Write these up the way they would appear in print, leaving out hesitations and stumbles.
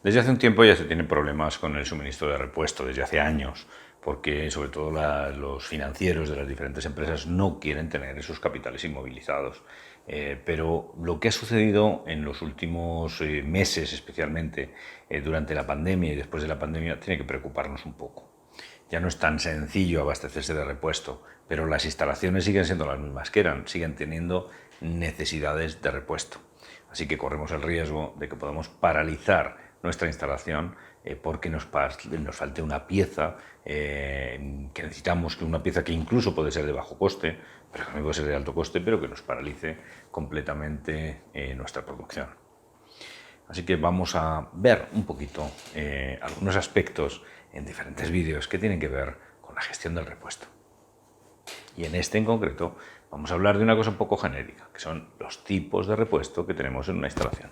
Desde hace un tiempo ya se tienen problemas con el suministro de repuesto, desde hace años, porque sobre todo los financieros de las diferentes empresas no quieren tener esos capitales inmovilizados. Pero lo que ha sucedido en los últimos meses, especialmente durante la pandemia y después de la pandemia, tiene que preocuparnos un poco. Ya no es tan sencillo abastecerse de repuesto, pero las instalaciones siguen siendo las mismas que eran, siguen teniendo necesidades de repuesto. Así que corremos el riesgo de que podamos paralizar nuestra instalación porque nos falte una pieza que necesitamos, una pieza que incluso puede ser de bajo coste, pero también puede ser de alto coste, pero que nos paralice completamente nuestra producción. Así que vamos a ver un poquito algunos aspectos en diferentes vídeos que tienen que ver con la gestión del repuesto. Y en este en concreto vamos a hablar de una cosa un poco genérica, que son los tipos de repuesto que tenemos en una instalación.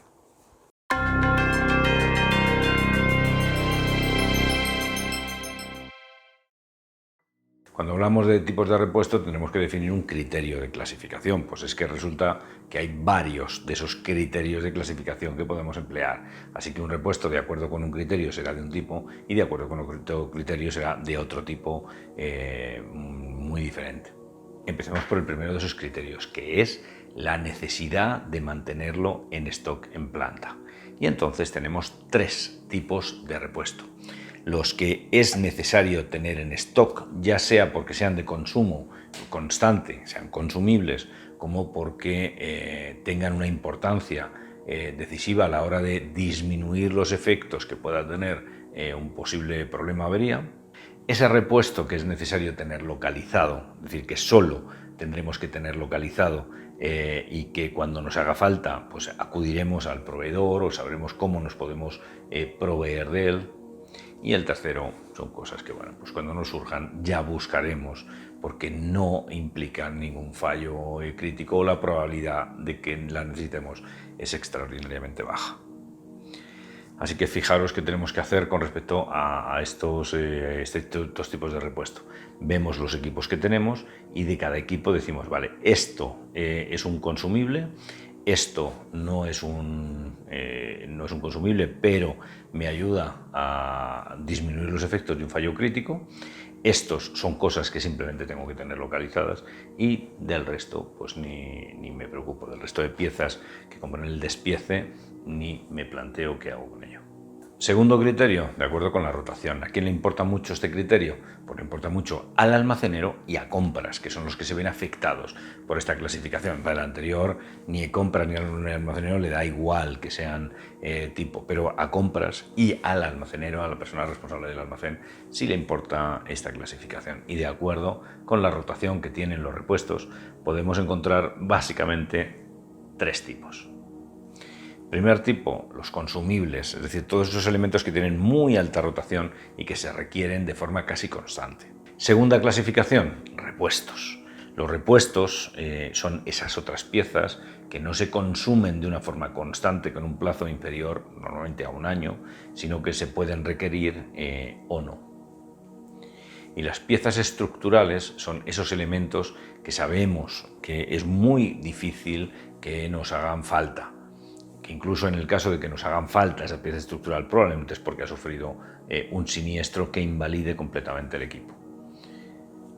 Cuando hablamos de tipos de repuesto tenemos que definir un criterio de clasificación, pues es que resulta que hay varios de esos criterios de clasificación que podemos emplear. Así que un repuesto de acuerdo con un criterio será de un tipo y de acuerdo con otro criterio será de otro tipo muy diferente. Empecemos por el primero de esos criterios, que es la necesidad de mantenerlo en stock en planta. Y entonces tenemos tres tipos de repuesto. Los que es necesario tener en stock, ya sea porque sean de consumo constante, sean consumibles, como porque tengan una importancia decisiva a la hora de disminuir los efectos que pueda tener un posible problema avería. Ese repuesto que es necesario tener localizado, es decir, que solo tendremos que tener localizado y que cuando nos haga falta pues acudiremos al proveedor o sabremos cómo nos podemos proveer de él. Y el tercero son cosas que, bueno, pues cuando nos surjan ya buscaremos porque no implican ningún fallo crítico o la probabilidad de que la necesitemos es extraordinariamente baja. Así que fijaros qué tenemos que hacer con respecto a estos tipos de repuesto. Vemos los equipos que tenemos y de cada equipo decimos, vale, esto es un consumible, esto no es un consumible, pero me ayuda a disminuir los efectos de un fallo crítico. Estos son cosas que simplemente tengo que tener localizadas y del resto pues ni me preocupo. Del resto de piezas que componen el despiece ni me planteo qué hago con ello. Segundo criterio, de acuerdo con la rotación. ¿A quién le importa mucho este criterio? Pues le importa mucho al almacenero y a compras, que son los que se ven afectados por esta clasificación. Para el anterior, ni a compras ni al almacenero le da igual que sean tipo, pero a compras y al almacenero, a la persona responsable del almacén, sí le importa esta clasificación. Y de acuerdo con la rotación que tienen los repuestos, podemos encontrar básicamente tres tipos. Primer tipo, los consumibles, es decir, todos esos elementos que tienen muy alta rotación y que se requieren de forma casi constante. Segunda clasificación, repuestos. Los repuestos son esas otras piezas que no se consumen de una forma constante con un plazo inferior normalmente a un año, sino que se pueden requerir o no. Y las piezas estructurales son esos elementos que sabemos que es muy difícil que nos hagan falta, que incluso en el caso de que nos hagan falta esa pieza estructural probablemente es porque ha sufrido un siniestro que invalide completamente el equipo.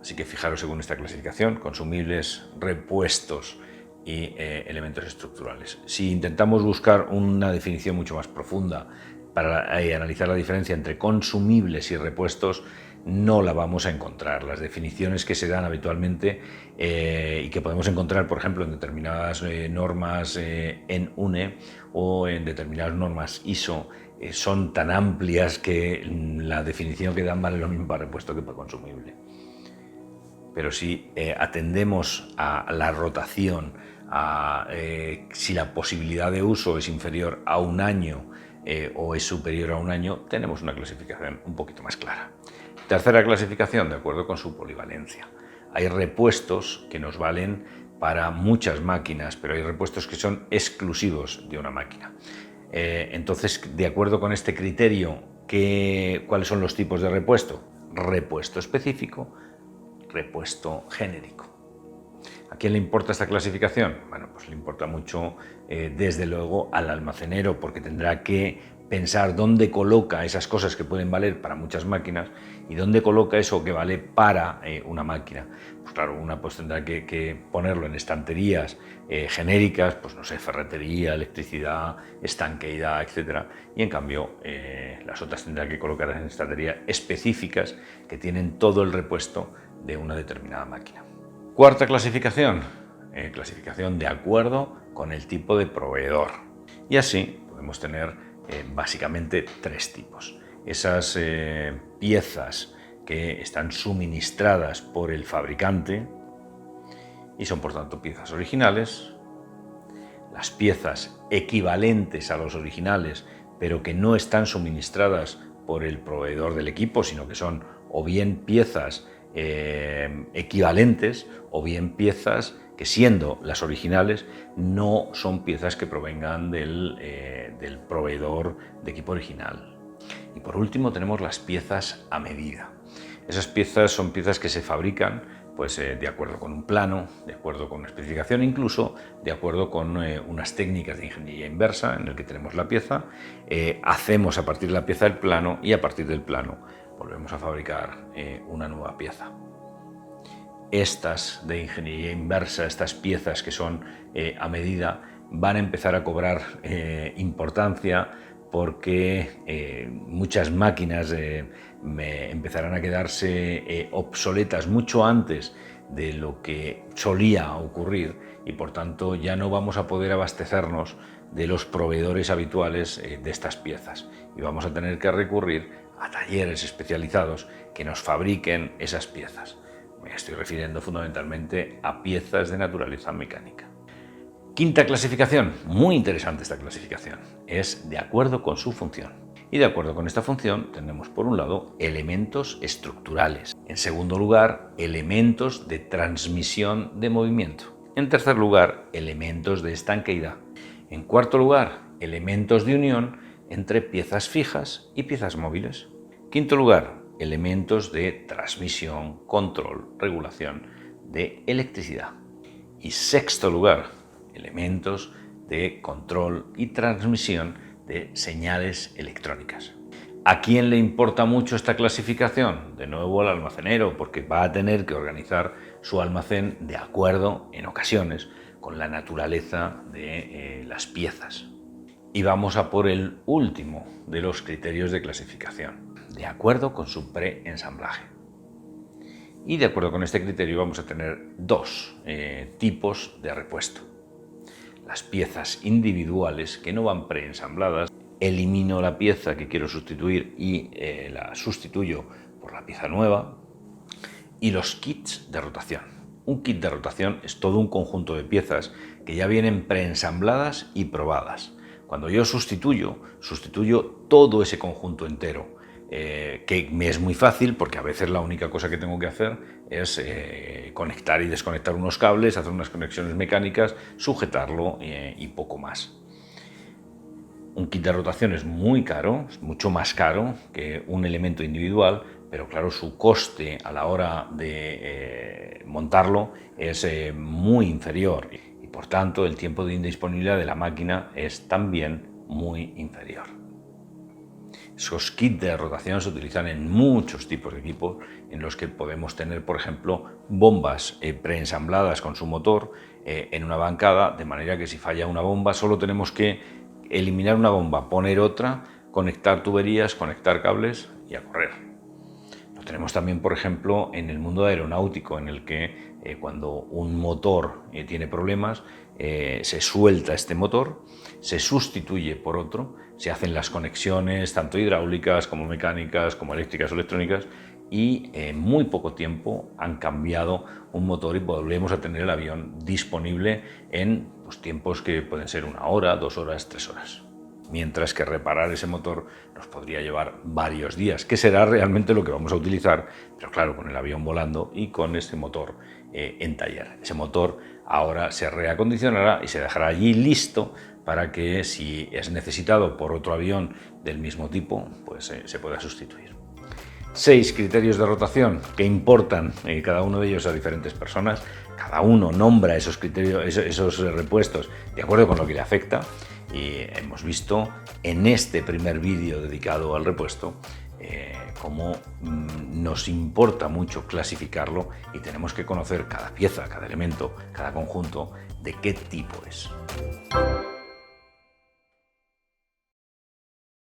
Así que fijaros según esta clasificación, consumibles, repuestos y elementos estructurales. Si intentamos buscar una definición mucho más profunda para analizar la diferencia entre consumibles y repuestos, no la vamos a encontrar. Las definiciones que se dan habitualmente y que podemos encontrar, por ejemplo, en determinadas normas en UNE o en determinadas normas ISO, son tan amplias que la definición que dan vale lo mismo para repuesto que para consumible. Pero si atendemos a la rotación, si la posibilidad de uso es inferior a un año o es superior a un año, tenemos una clasificación un poquito más clara. Tercera clasificación, de acuerdo con su polivalencia. Hay repuestos que nos valen para muchas máquinas, pero hay repuestos que son exclusivos de una máquina. Entonces, de acuerdo con este criterio, ¿cuáles son los tipos de repuesto? Repuesto específico, repuesto genérico. ¿A quién le importa esta clasificación? Bueno, pues le importa mucho, desde luego, al almacenero, porque tendrá que pensar dónde coloca esas cosas que pueden valer para muchas máquinas y dónde coloca eso que vale para una máquina. Pues claro, una pues tendrá que ponerlo en estanterías genéricas, pues no sé, ferretería, electricidad, estanqueidad, etc. Y en cambio las otras tendrán que colocar en estanterías específicas que tienen todo el repuesto de una determinada máquina. Cuarta clasificación, clasificación de acuerdo con el tipo de proveedor. Y así podemos tener básicamente tres tipos. Esas piezas que están suministradas por el fabricante y son por tanto piezas originales, las piezas equivalentes a los originales pero que no están suministradas por el proveedor del equipo, sino que son o bien piezas equivalentes o bien piezas que, siendo las originales, no son piezas que provengan del proveedor de equipo original. Y por último tenemos las piezas a medida. Esas piezas son piezas que se fabrican pues, de acuerdo con un plano, de acuerdo con una especificación, incluso de acuerdo con unas técnicas de ingeniería inversa en el que tenemos la pieza, hacemos a partir de la pieza el plano y a partir del plano volvemos a fabricar una nueva pieza. Estas de ingeniería inversa, estas piezas que son a medida, van a empezar a cobrar importancia porque muchas máquinas empezarán a quedarse obsoletas mucho antes de lo que solía ocurrir y por tanto ya no vamos a poder abastecernos de los proveedores habituales de estas piezas y vamos a tener que recurrir a talleres especializados que nos fabriquen esas piezas. Me estoy refiriendo fundamentalmente a piezas de naturaleza mecánica. Quinta clasificación, muy interesante esta clasificación, es de acuerdo con su función. Y de acuerdo con esta función tenemos por un lado elementos estructurales. En segundo lugar, elementos de transmisión de movimiento. En tercer lugar, elementos de estanqueidad. En cuarto lugar, elementos de unión entre piezas fijas y piezas móviles. Quinto lugar, elementos de transmisión, control, regulación de electricidad. Y sexto lugar, elementos de control y transmisión de señales electrónicas. ¿A quién le importa mucho esta clasificación? De nuevo al almacenero, porque va a tener que organizar su almacén de acuerdo, en ocasiones, con la naturaleza de las piezas. Y vamos a por el último de los criterios de clasificación, de acuerdo con su preensamblaje. Y de acuerdo con este criterio vamos a tener dos tipos de repuesto. Las piezas individuales que no van preensambladas, elimino la pieza que quiero sustituir y la sustituyo por la pieza nueva. Y los kits de rotación. Un kit de rotación es todo un conjunto de piezas que ya vienen preensambladas y probadas. Cuando yo sustituyo todo ese conjunto entero, que me es muy fácil porque a veces la única cosa que tengo que hacer es conectar y desconectar unos cables, hacer unas conexiones mecánicas, sujetarlo y poco más. Un kit de rotación es muy caro, es mucho más caro que un elemento individual, pero claro, su coste a la hora de montarlo es muy inferior y por tanto el tiempo de indisponibilidad de la máquina es también muy inferior. Esos kits de rotación se utilizan en muchos tipos de equipos en los que podemos tener, por ejemplo, bombas preensambladas con su motor en una bancada, de manera que si falla una bomba solo tenemos que eliminar una bomba, poner otra, conectar tuberías, conectar cables y a correr. Lo tenemos también, por ejemplo, en el mundo aeronáutico, en el que cuando un motor tiene problemas, se suelta este motor, se sustituye por otro, se hacen las conexiones tanto hidráulicas como mecánicas, como eléctricas o electrónicas, y en muy poco tiempo han cambiado un motor y volvemos a tener el avión disponible en tiempos que pueden ser 1 hora, 2 horas, 3 horas. Mientras que reparar ese motor nos podría llevar varios días, que será realmente lo que vamos a utilizar, pero claro, con el avión volando y con este motor en taller. Ese motor ahora se reacondicionará y se dejará allí listo para que, si es necesitado por otro avión del mismo tipo, pues se pueda sustituir. 6 criterios de rotación que importan cada uno de ellos a diferentes personas. Cada uno nombra esos criterios, esos repuestos de acuerdo con lo que le afecta. Y hemos visto en este primer vídeo dedicado al repuesto cómo nos importa mucho clasificarlo y tenemos que conocer cada pieza, cada elemento, cada conjunto, de qué tipo es.